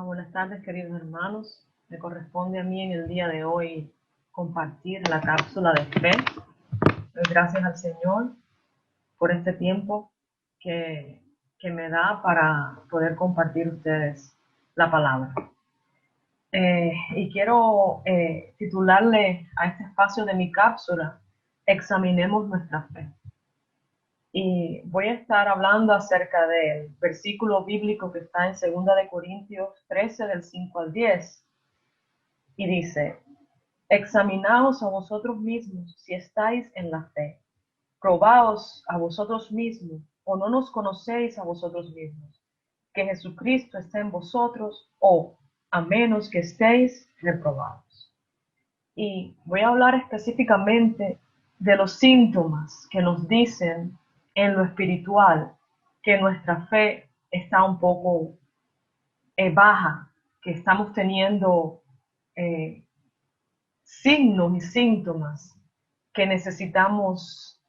Buenas tardes, queridos hermanos. Me corresponde a mí en el día de hoy compartir la cápsula de fe. Doy gracias al Señor por este tiempo que, que me da para poder compartir ustedes la palabra. Y quiero titularle a este espacio de mi cápsula, Examinemos nuestra fe. Y voy a estar hablando acerca del versículo bíblico que está en 2 de Corintios 13, del 5 al 10. Y dice: examinaos a vosotros mismos si estáis en la fe. Probaos a vosotros mismos, o no nos conocéis a vosotros mismos, que Jesucristo está en vosotros, o a menos que estéis reprobados. Y voy a hablar específicamente de los síntomas que nos dicen en lo espiritual que nuestra fe está un poco baja, que estamos teniendo eh, signos y síntomas que necesitamos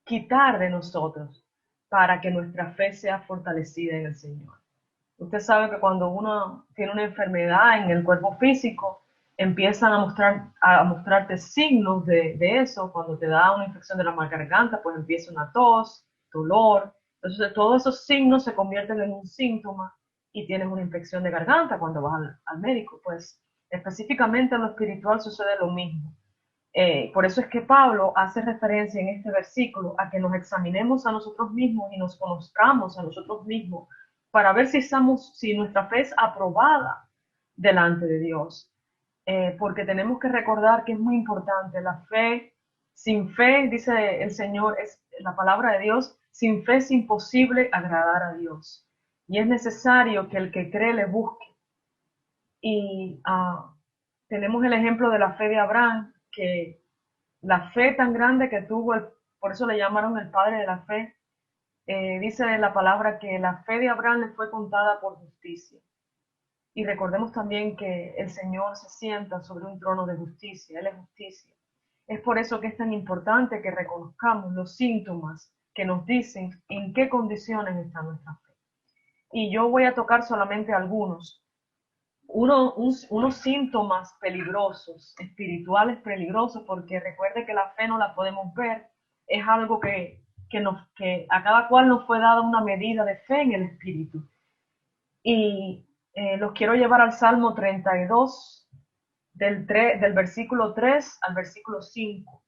quitar de nosotros para que nuestra fe sea fortalecida en el Señor. Usted sabe que cuando uno tiene una enfermedad en el cuerpo físico, empiezan a mostrarte signos de eso. Cuando te da una infección de la garganta, pues empieza una tos, dolor. Entonces todos esos signos se convierten en un síntoma y tienes una infección de garganta cuando vas al médico. Pues específicamente en lo espiritual sucede lo mismo. Por eso es que Pablo hace referencia en este versículo a que nos examinemos a nosotros mismos y nos conozcamos a nosotros mismos para ver si nuestra fe es aprobada delante de Dios. Porque tenemos que recordar que es muy importante, la fe, sin fe, dice el Señor, es la palabra de Dios, sin fe es imposible agradar a Dios. Y es necesario que el que cree le busque. Y tenemos el ejemplo de la fe de Abraham, que la fe tan grande que tuvo, por eso le llamaron el padre de la fe. Dice en la palabra que la fe de Abraham le fue contada por justicia. Y recordemos también que el Señor se sienta sobre un trono de justicia, Él es justicia. Es por eso que es tan importante que reconozcamos los síntomas que nos dicen en qué condiciones está nuestra fe. Y yo voy a tocar solamente algunos. Unos síntomas peligrosos, espirituales peligrosos, porque recuerde que la fe no la podemos ver, es algo que a cada cual nos fue dada una medida de fe en el espíritu. Y los quiero llevar al Salmo 32, del versículo 3 al versículo 5.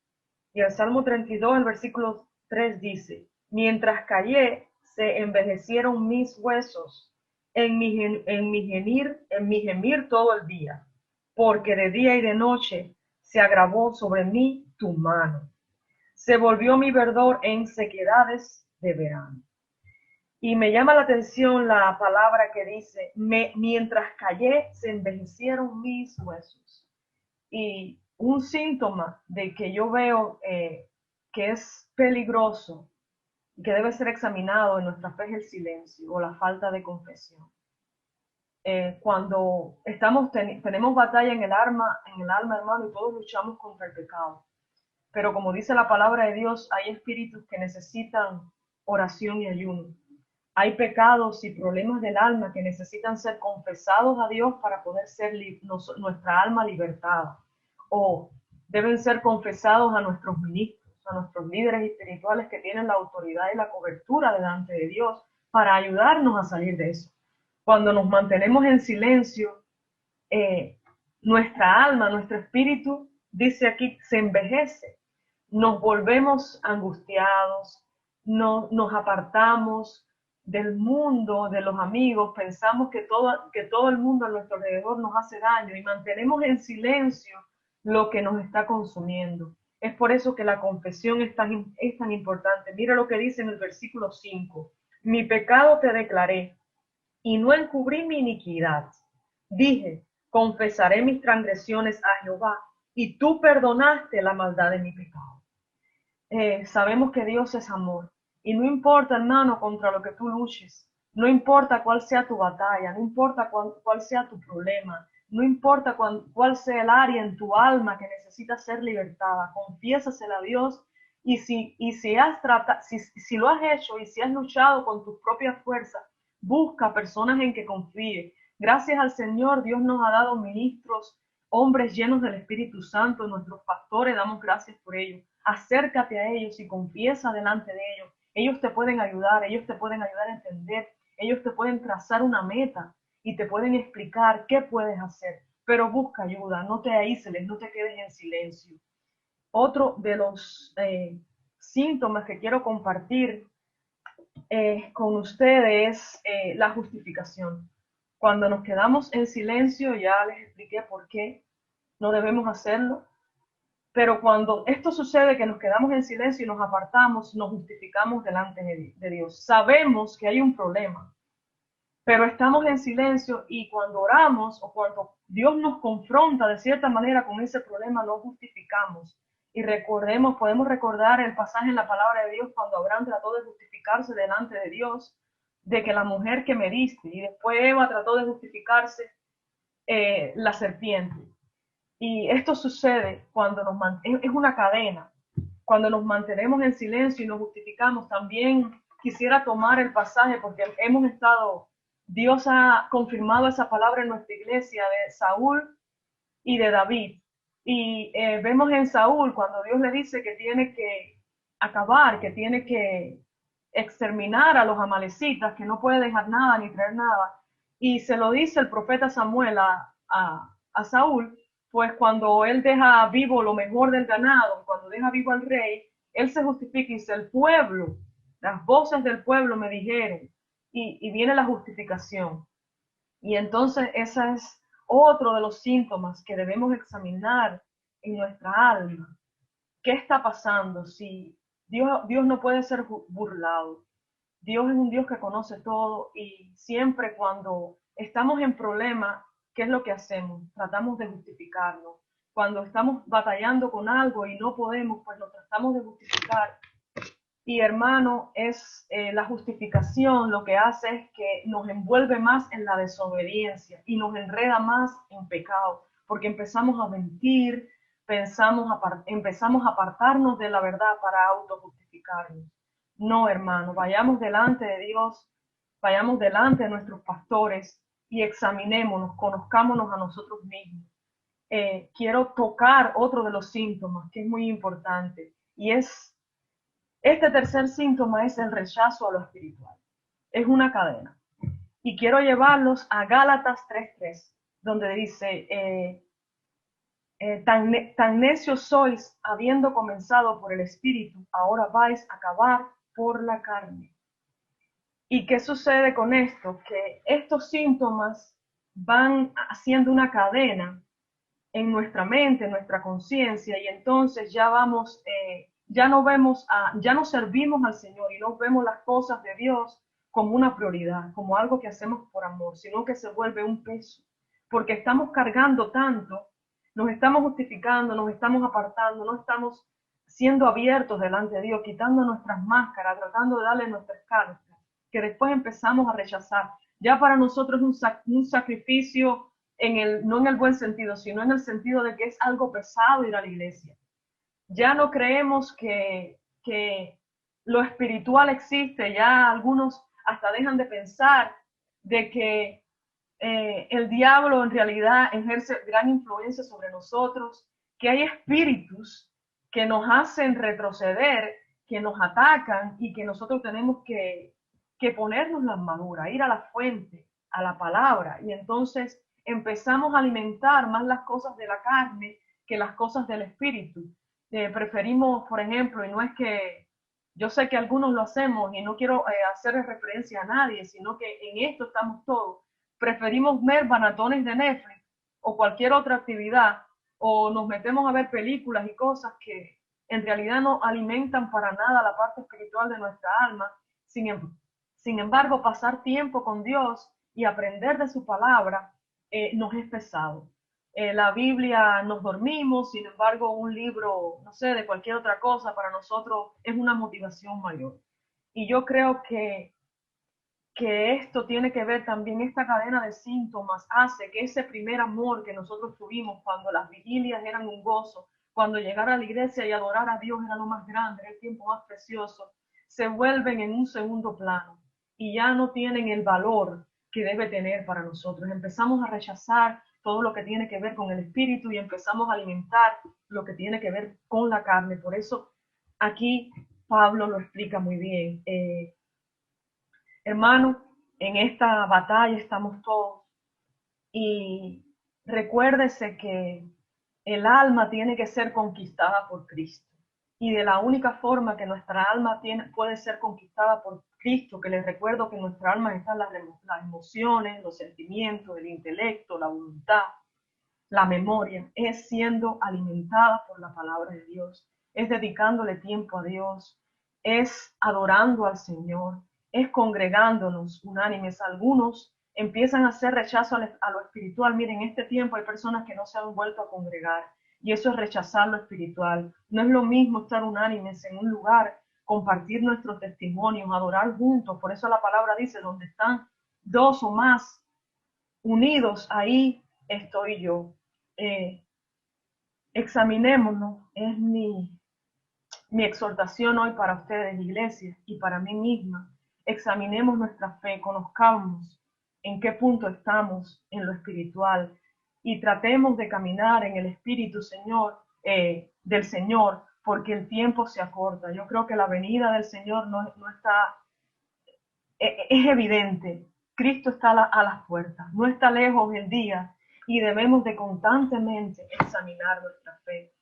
Y el Salmo 32, el versículo 3 dice: mientras callé, se envejecieron mis huesos en mi gemir todo el día, porque de día y de noche se agravó sobre mí tu mano. Se volvió mi verdor en sequedades de verano. Y me llama la atención la palabra que dice: mientras callé, se envejecieron mis huesos. Y un síntoma de que yo veo que es peligroso, que debe ser examinado en nuestra fe, es el silencio o la falta de confesión. Cuando tenemos batalla en el alma, hermano, y todos luchamos contra el pecado. Pero como dice la palabra de Dios, hay espíritus que necesitan oración y ayuno. Hay pecados y problemas del alma que necesitan ser confesados a Dios para poder ser nuestra alma libertada. O deben ser confesados a nuestros ministros, a nuestros líderes espirituales que tienen la autoridad y la cobertura delante de Dios para ayudarnos a salir de eso. Cuando nos mantenemos en silencio, nuestra alma, nuestro espíritu, dice aquí, se envejece. Nos volvemos angustiados, nos apartamos del mundo, de los amigos, pensamos que todo el mundo a nuestro alrededor nos hace daño y mantenemos en silencio lo que nos está consumiendo. Es por eso que la confesión es tan importante. Mira lo que dice en el versículo 5. Mi pecado te declaré y no encubrí mi iniquidad. Dije, confesaré mis transgresiones a Jehová, y tú perdonaste la maldad de mi pecado. Sabemos que Dios es amor, y no importa, hermano, contra lo que tú luches, no importa cuál sea tu batalla, no importa cuál sea tu problema, no importa cuál sea el área en tu alma que necesita ser libertada, confiésasela a Dios. Y si lo has hecho y si has luchado con tus propias fuerzas, Busca personas en que confíe. Gracias al Señor, Dios nos ha dado ministros, hombres llenos del Espíritu Santo, nuestros pastores, damos gracias por ello. Acércate a ellos y confiesa delante de ellos. Ellos te pueden ayudar, ellos te pueden ayudar a entender, ellos te pueden trazar una meta y te pueden explicar qué puedes hacer. Pero busca ayuda, no te aísles, no te quedes en silencio. Otro de los síntomas que quiero compartir con ustedes la justificación. Cuando nos quedamos en silencio, ya les expliqué por qué no debemos hacerlo, pero cuando esto sucede, que nos quedamos en silencio y nos apartamos, nos justificamos delante de Dios. Sabemos que hay un problema, pero estamos en silencio y cuando oramos o cuando Dios nos confronta de cierta manera con ese problema, lo justificamos. Y recordemos, podemos recordar el pasaje en la palabra de Dios cuando Abraham trató de justificarse delante de Dios, de que la mujer que me diste, y después Eva trató de justificarse la serpiente. Y esto sucede cuando es una cadena. Cuando nos mantenemos en silencio y nos justificamos, también quisiera tomar el pasaje porque hemos estado, Dios ha confirmado esa palabra en nuestra iglesia de Saúl y de David. Y vemos en Saúl cuando Dios le dice que tiene que acabar, que tiene que exterminar a los amalecitas, que no puede dejar nada ni traer nada. Y se lo dice el profeta Samuel a Saúl, pues cuando él deja vivo lo mejor del ganado, cuando deja vivo al rey, él se justifica y dice, el pueblo, las voces del pueblo me dijeron, y viene la justificación. Y entonces ese es otro de los síntomas que debemos examinar en nuestra alma. ¿Qué está pasando? Si Dios no puede ser burlado. Dios es un Dios que conoce todo y siempre cuando estamos en problema, ¿qué es lo que hacemos? Tratamos de justificarlo. Cuando estamos batallando con algo y no podemos, pues lo tratamos de justificar. Y hermano, es la justificación lo que hace es que nos envuelve más en la desobediencia y nos enreda más en pecado, porque empezamos a mentir, empezamos a apartarnos de la verdad para autojustificarnos. No, hermano, vayamos delante de Dios, vayamos delante de nuestros pastores y examinémonos, conozcámonos a nosotros mismos. Quiero tocar otro de los síntomas que es muy importante y es este tercer síntoma es el rechazo a lo espiritual. Es una cadena. Y quiero llevarlos a Gálatas 3:3, donde dice, tan necios sois, habiendo comenzado por el espíritu, ahora vais a acabar por la carne. ¿Y qué sucede con esto? Que estos síntomas van haciendo una cadena en nuestra mente, en nuestra conciencia, y entonces ya vamos, ya no servimos al Señor y no vemos las cosas de Dios como una prioridad, como algo que hacemos por amor, sino que se vuelve un peso, porque estamos cargando tanto, nos estamos justificando, nos estamos apartando, no estamos siendo abiertos delante de Dios, quitando nuestras máscaras, tratando de darle nuestras cargas, que después empezamos a rechazar. Ya para nosotros es un sacrificio no en el buen sentido, sino en el sentido de que es algo pesado ir a la iglesia. Ya no creemos que lo espiritual existe, ya algunos hasta dejan de pensar de que el diablo en realidad ejerce gran influencia sobre nosotros, que hay espíritus que nos hacen retroceder, que nos atacan y que nosotros tenemos que ponernos la armadura, ir a la fuente, a la palabra, y entonces empezamos a alimentar más las cosas de la carne que las cosas del espíritu. Preferimos, por ejemplo, y no es que yo sé que algunos lo hacemos y no quiero hacer referencia a nadie, sino que en esto estamos todos. Preferimos ver maratones de Netflix o cualquier otra actividad o nos metemos a ver películas y cosas que en realidad no alimentan para nada la parte espiritual de nuestra alma. Sin embargo, pasar tiempo con Dios y aprender de su palabra nos es pesado. La Biblia nos dormimos, sin embargo, un libro, no sé, de cualquier otra cosa, para nosotros es una motivación mayor. Y yo creo que esto tiene que ver también, esta cadena de síntomas hace que ese primer amor que nosotros tuvimos cuando las vigilias eran un gozo, cuando llegar a la iglesia y adorar a Dios era lo más grande, era el tiempo más precioso, se vuelven en un segundo plano. y ya no tienen el valor que debe tener para nosotros. Empezamos a rechazar todo lo que tiene que ver con el espíritu y empezamos a alimentar lo que tiene que ver con la carne. Por eso aquí Pablo lo explica muy bien. Hermano, en esta batalla estamos todos y recuérdese que el alma tiene que ser conquistada por Cristo. Y de la única forma que nuestra alma puede ser conquistada por Cristo, que les recuerdo que en nuestra alma están las emociones, los sentimientos, el intelecto, la voluntad, la memoria, es siendo alimentada por la palabra de Dios, es dedicándole tiempo a Dios, es adorando al Señor, es congregándonos unánimes. Algunos empiezan a hacer rechazo a lo espiritual. Miren, en este tiempo hay personas que no se han vuelto a congregar y eso es rechazar lo espiritual. No es lo mismo estar unánimes en un lugar, compartir nuestros testimonios, adorar juntos. Por eso la palabra dice, donde están dos o más unidos, ahí estoy yo. Eh, Examinémonos, es mi exhortación hoy para ustedes, iglesia, y para mí misma. Examinemos nuestra fe, conozcamos en qué punto estamos en lo espiritual y tratemos de caminar en el Espíritu Señor, del Señor, porque el tiempo se acorta. Yo creo que la venida del Señor no está, es evidente. Cristo está a las puertas, no está lejos el día y debemos de constantemente examinar nuestra fe.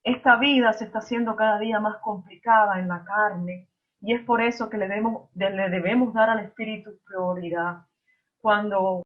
Esta vida se está haciendo cada día más complicada en la carne y es por eso que le debemos dar al Espíritu prioridad. Cuando